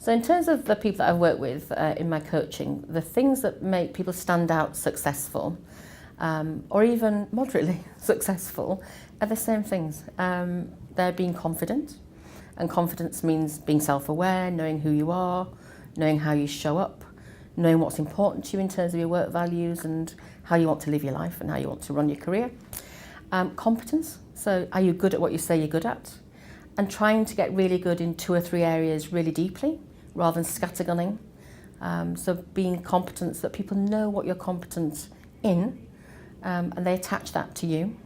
So in terms of the people that I've worked with in my coaching, the things that make people stand out successful, or even moderately successful, are the same things. They're being confident, and confidence means being self-aware, knowing who you are, knowing how you show up, knowing what's important to you in terms of your work values and how you want to live your life and how you want to run your career. Competence, so are you good at what you say you're good at? And trying to get really good in 2 or 3 areas really deeply, rather than scattergunning. So being competent so that people know what you're competent in, and they attach that to you.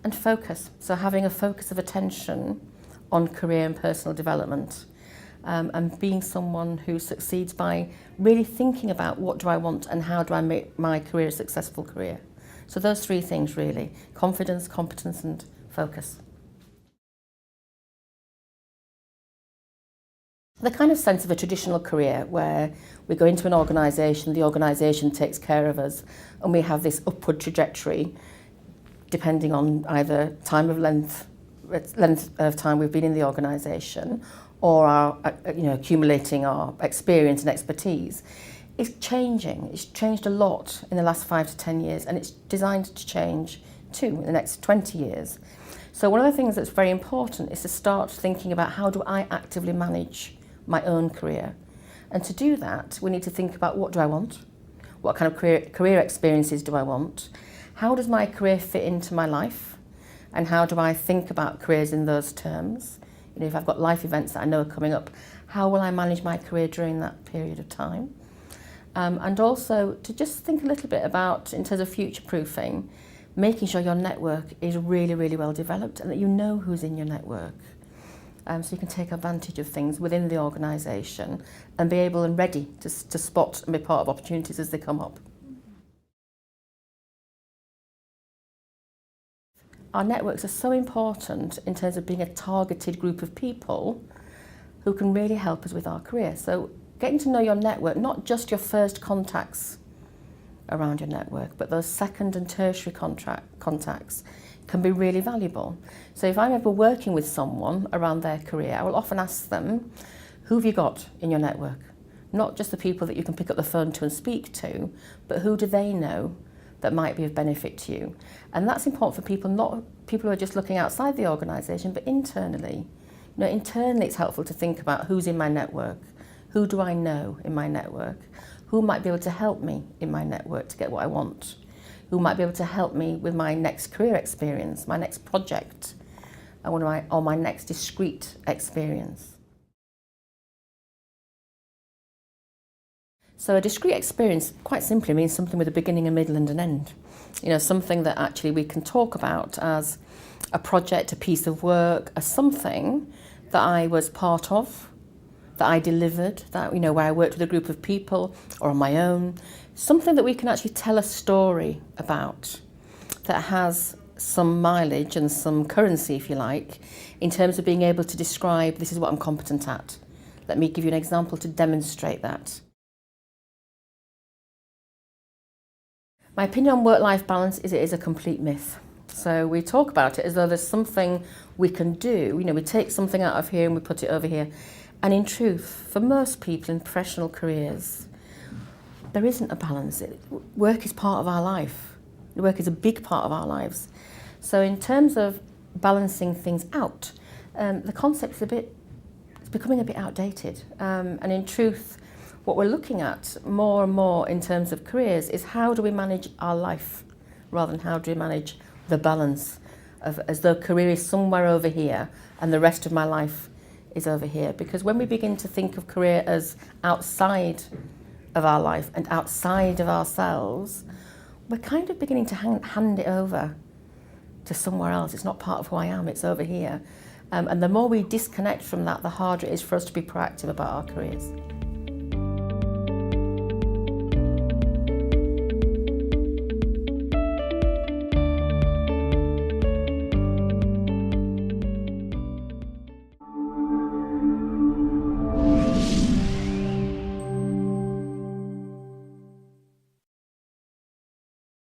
And focus, so having a focus of attention on career and personal development, and being someone who succeeds by really thinking about what do I want and how do I make my career a successful career. So those 3 things really: confidence, competence and focus. The kind of sense of a traditional career where we go into an organisation, the organisation takes care of us, and we have this upward trajectory depending on either length of time we've been in the organisation or our, accumulating our experience and expertise, is changing. It's changed a lot in the last 5 to 10 years, and it's designed to change too in the next 20 years. So one of the things that's very important is to start thinking about how do I actively manage my own career. And to do that, we need to think about what do I want? What kind of career experiences do I want? How does my career fit into my life? And how do I think about careers in those terms? If I've got life events that I know are coming up, how will I manage my career during that period of time? And also to just think a little bit about, in terms of future-proofing, making sure your network is really, really well developed and that you know who's in your network. So you can take advantage of things within the organisation and be able and ready to spot and be part of opportunities as they come up. Our networks are so important in terms of being a targeted group of people who can really help us with our career. So getting to know your network, not just your first contacts around your network, but those second and tertiary contacts can be really valuable. So if I'm ever working with someone around their career, I will often ask them, who have you got in your network? Not just the people that you can pick up the phone to and speak to, but who do they know that might be of benefit to you? And that's important for people, not people who are just looking outside the organisation, but internally. Internally it's helpful to think about who's in my network, who do I know in my network, who might be able to help me in my network to get what I want, who might be able to help me with my next career experience, my next project, or my next discrete experience. So a discrete experience, quite simply, means something with a beginning, a middle and an end. Something that actually we can talk about as a project, a piece of work, as something that I was part of, that I delivered, that where I worked with a group of people or on my own. Something that we can actually tell a story about, that has some mileage and some currency, if you like, in terms of being able to describe, this is what I'm competent at. Let me give you an example to demonstrate that. My opinion on work-life balance is it is a complete myth. So we talk about it as though there's something we can do. We take something out of here and we put it over here. And in truth, for most people in professional careers, there isn't a balance. Work is part of our life. Work is a big part of our lives. So in terms of balancing things out, the concept is becoming a bit outdated. And in truth, what we're looking at more and more in terms of careers is how do we manage our life rather than how do we manage the balance of, as though career is somewhere over here and the rest of my life is over here. Because when we begin to think of career as outside of our life and outside of ourselves, we're kind of beginning to hand it over to somewhere else. It's not part of who I am, it's over here. And the more we disconnect from that, the harder it is for us to be proactive about our careers.